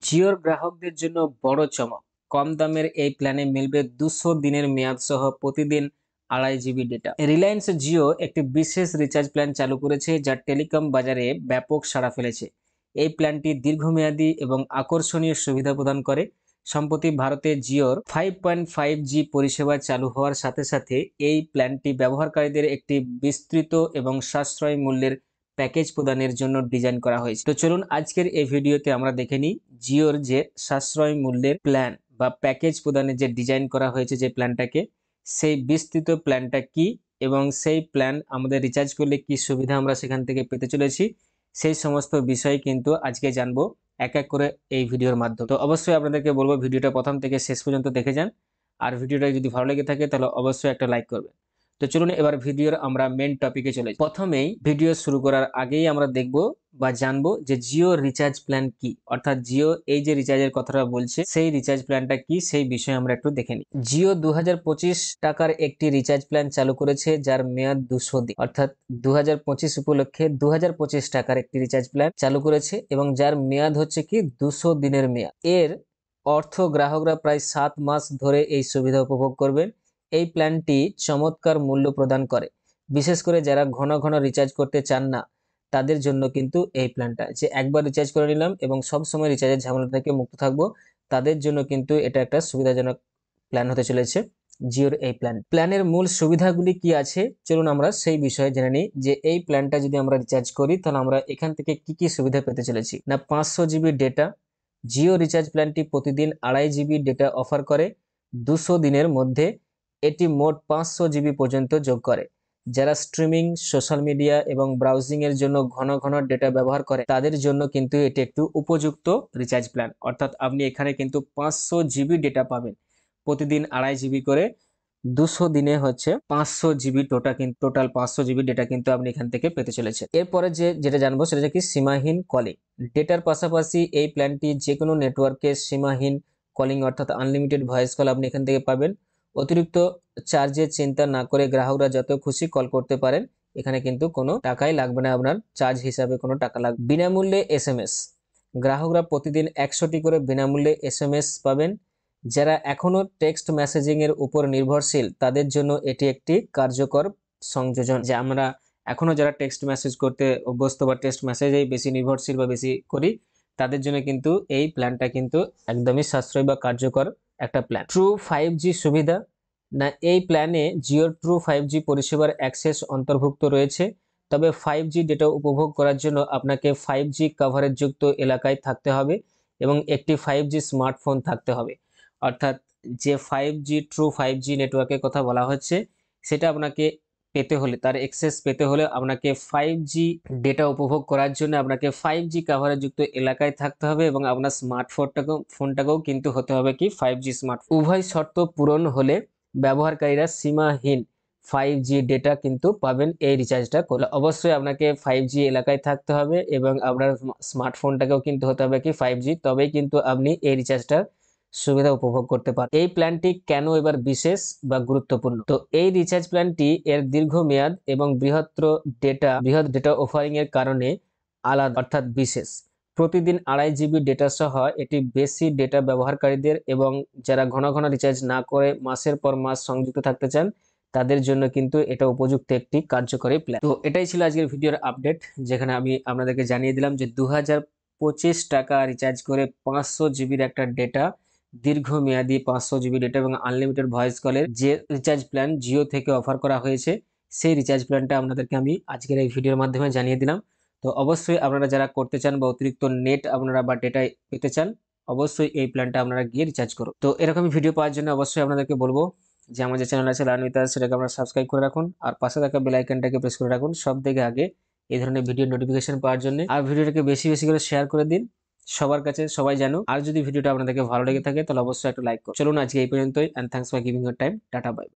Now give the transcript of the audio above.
জিওর গ্রাহকদের জন্য বড় চমক। কম দামের এই প্ল্যানে মিলবে 200 দিনের মেয়াদ সহ প্রতিদিন 2.5 জিবি ডেটা। রিলায়েন্স জিও একটি বিশেষ রিচার্জ প্ল্যান চালু করেছে যা টেলিকম বাজারে ব্যাপক সাড়া ফেলেছে। এই প্ল্যানটি দীর্ঘমেয়াদী এবং আকর্ষণীয় সুবিধা প্রদান করে। সম্প্রতি ভারতে জিওর 5.5G পরিষেবা চালু হওয়ার সাথে সাথে এই প্ল্যানটি ব্যবহারকারীদের একটি বিস্তৃত এবং সাশ্রয়ী মূল্যের প্যাকেজ প্রদানের জন্য ডিজাইন করা হয়েছে। তো চলুন আজকের এই ভিডিওতে আমরা দেখে নিই জিওর যে সাশ্রয় মূল্যের প্ল্যান বা প্যাকেজ প্রদানের যে ডিজাইন করা হয়েছে যে প্ল্যানটাকে, সেই বিস্তৃত প্ল্যানটা কি এবং সেই প্ল্যান আমাদের রিচার্জ করলে কি সুবিধা আমরা সেখান থেকে পেতে চলেছি, সেই সমস্ত বিষয় কিন্তু আজকে জানবো এক এক করে এই ভিডিওর মাধ্যমে। তো অবশ্যই আপনাদেরকে বলবো ভিডিওটা প্রথম থেকে শেষ পর্যন্ত দেখে যান, আর ভিডিওটা যদি ভালো লেগে থাকে তাহলে অবশ্যই একটা লাইক করবেন। তো চলুন এবার ভিডিওর আমরা মেন টপিকে চলে যাই। প্রথমেই ভিডিও শুরু করার আগেই আমরা দেখব বা জানবো যে জিও রিচার্জ প্ল্যান কি, অর্থাৎ জিও এই যে রিচার্জের কথাটা বলছে সেই রিচার্জ প্ল্যানটা কি সেই বিষয়ে আমরা একটু দেখে নিই। জিও 2025 টাকার একটি রিচার্জ প্ল্যান চালু করেছে যার মেয়াদ 200 দিন, অর্থাৎ 2025 উপলক্ষে 2025 টাকার একটি রিচার্জ প্ল্যান চালু করেছে এবং যার মেয়াদ হচ্ছে কি 200 দিনের মেয়াদ। এর অর্থ গ্রাহকরা প্রায় 7 মাস ধরে এই সুবিধা উপভোগ করবেন। এই প্ল্যানটি চমৎকার মূল্য প্রদান করে, বিশেষ করে যারা ঘন ঘন রিচার্জ করতে চান না তাদের জন্য কিন্তু এই প্ল্যানটা, যে একবার রিচার্জ করে নিলাম এবং সব সময় রিচার্জের ঝামেলা থেকে মুক্ত থাকবো, তাদের জন্য কিন্তু এটা একটা সুবিধাজনক প্ল্যান হতে চলেছে জিওর এই প্ল্যানের মূল সুবিধাগুলি কি আছে চলুন আমরা সেই বিষয়ে জেনে নিই। যে এই প্ল্যানটা যদি আমরা রিচার্জ করি তাহলে আমরা এখান থেকে কি কি সুবিধা পেতে চলেছি না, 500 জিবি ডেটা। জিও রিচার্জ প্ল্যানটি প্রতিদিন 2.5 জিবি ডেটা অফার করে 200 দিনের মধ্যে। এটি মোট 500 জিবি পর্যন্ত যোগ করে। যারা স্ট্রিমিং, সোশ্যাল মিডিয়া এবং ব্রাউজিং এর জন্য ঘন ঘন ডেটা ব্যবহার করে তাদের জন্য কিন্তু এটি একটু উপযুক্ত রিচার্জ প্ল্যান, অর্থাৎ আপনি এখানে কিন্তু 500 জিবি ডেটা পাবেন প্রতিদিন 2.5 জিবি করে। 200 দিনে হচ্ছে 500 জিবি টোটাল 500 জিবি ডেটা কিন্তু আপনি এখান থেকে পেতে চলেছে। এরপরে যেটা জানবো সেটা হচ্ছে কি সীমাহীন কলিং। ডেটার পাশাপাশি এই প্ল্যানটি যে কোনো নেটওয়ার্কে সীমাহীন কলিং অর্থাৎ আনলিমিটেড ভয়েস কল আপনি এখান থেকে পাবেন। অতিরিক্ত চার্জের চিন্তা না করে গ্রাহকরা যত খুশি কল করতে পারেন, এখানে কিন্তু কোনো টাকাই লাগবে না, আপনার চার্জ হিসাবে কোনো টাকা লাগবে। বিনামূল্যে এসএমএস, গ্রাহকরা প্রতিদিন 100টি করে বিনামূল্যে এসএমএস পাবেন। যারা এখনো টেক্সট মেসেজিং এর উপর নির্ভরশীল তাদের জন্য এটি একটি কার্যকর সংযোজন, যে আমরা এখনো যারা টেক্সট মেসেজ করতে অভ্যস্ত বা টেক্সট মেসেজেই বেশি নির্ভরশীল বা বেশি করি, তাদের জন্য কিন্তু এই প্ল্যানটা কিন্তু একদমই সাশ্রয়ী বা কার্যকর একটা প্ল্যান। ট্রু 5G সুবিধা, না এই প্ল্যানে জিওর ট্রু 5G পরিষেবার অ্যাক্সেস অন্তর্ভুক্ত রয়েছে, তবে 5G ডেটা উপভোগ করার জন্য আপনাকে 5G কভারেজ যুক্ত এলাকায় থাকতে হবে এবং একটি 5G স্মার্টফোন থাকতে হবে। অর্থাৎ যে 5G ট্রু 5G নেটওয়ার্কের কথা বলা হচ্ছে সেটা আপনাকে পেতে হলে, তার অ্যাক্সেস পেতে হলে আপনাকে 5G ডেটা উপভোগ করার জন্য আপনাকে 5G কভারেজ যুক্ত এলাকায় থাকতে হবে এবং আপনার ফোনটাকেও কিন্তু হতে হবে কি 5G স্মার্টফোন। উভয় শর্ত পূরণ হলে ব্যবহারকারীরা সীমাহীন 5G ডেটা কিন্তু পাবেন এই রিচার্জটা করলে। অবশ্যই আপনাকে 5G এলাকায় থাকতে হবে এবং আপনার স্মার্টফোনটাকেও কিন্তু হতে হবে কি 5G, তবেই কিন্তু আপনি এই রিচার্জটা সুবিধা উপভোগ করতে পারেন। এই প্ল্যানটি কেন এবার বিশেষ বা গুরুত্বপূর্ণ, তো এই রিচার্জ প্ল্যানটি এর দীর্ঘমেয়াদ এবং বৃহৎ ডেটা অফারিং এর কারণে আলাদা অর্থাৎ বিশেষ। প্রতিদিন 2.5 জিবি ডেটা সহ এটি বেশি ডেটা ব্যবহারকারীদের এবং যারা ঘন ঘন রিচার্জ না করে মাসের পর মাস সংযুক্ত থাকতে চান তাদের জন্য কিন্তু এটা উপযুক্ত একটি কার্যকরী প্ল্যান। তো এটাই ছিল আজকের ভিডিওর আপডেট, যেখানে আমি আপনাদেরকে জানিয়ে দিলাম যে 2025 টাকা রিচার্জ করে 500 জিবির একটা ডেটা, দীর্ঘমেয়াদী 500 জিবি ডেটা এবং আনলিমিটেড ভয়েস কলের যে রিচার্জ প্ল্যান জিও থেকে অফার করা হয়েছে, সেই রিচার্জ প্ল্যানটা আপনাদেরকে আমি আজকের এই ভিডিওর মাধ্যমে জানিয়ে দিলাম। তো অবশ্যই আপনারা যারা করতে চান বা অতিরিক্ত নেট আপনারা বা ডেটা পেতে চান, অবশ্যই এই প্ল্যানটা আপনারা গিয়ে রিচার্জ করুন। তো এরকমই ভিডিও পাওয়ার জন্য অবশ্যই আপনাদেরকে বলবো যে আমার যে চ্যানেল আছে লার্ন উইথ আস, সেটাকে আপনারা সাবস্ক্রাইব করে রাখুন আর পাশে থাকা বেল আইকনটাকে প্রেস করে রাখুন সব থেকে আগে এই ধরনের ভিডিও নোটিফিকেশন পাওয়ার জন্য। আর ভিডিওটাকে বেশি বেশি করে শেয়ার করে দিন সবার কাছে, সবাই জানো। আর যদি ভিডিওটা আপনাদেরকে ভালো লেগে থাকে তাহলে অবশ্যই একটা লাইক করুন। চলুন আজকে এই পর্যন্তই, and thanks for giving your time. Tata, by.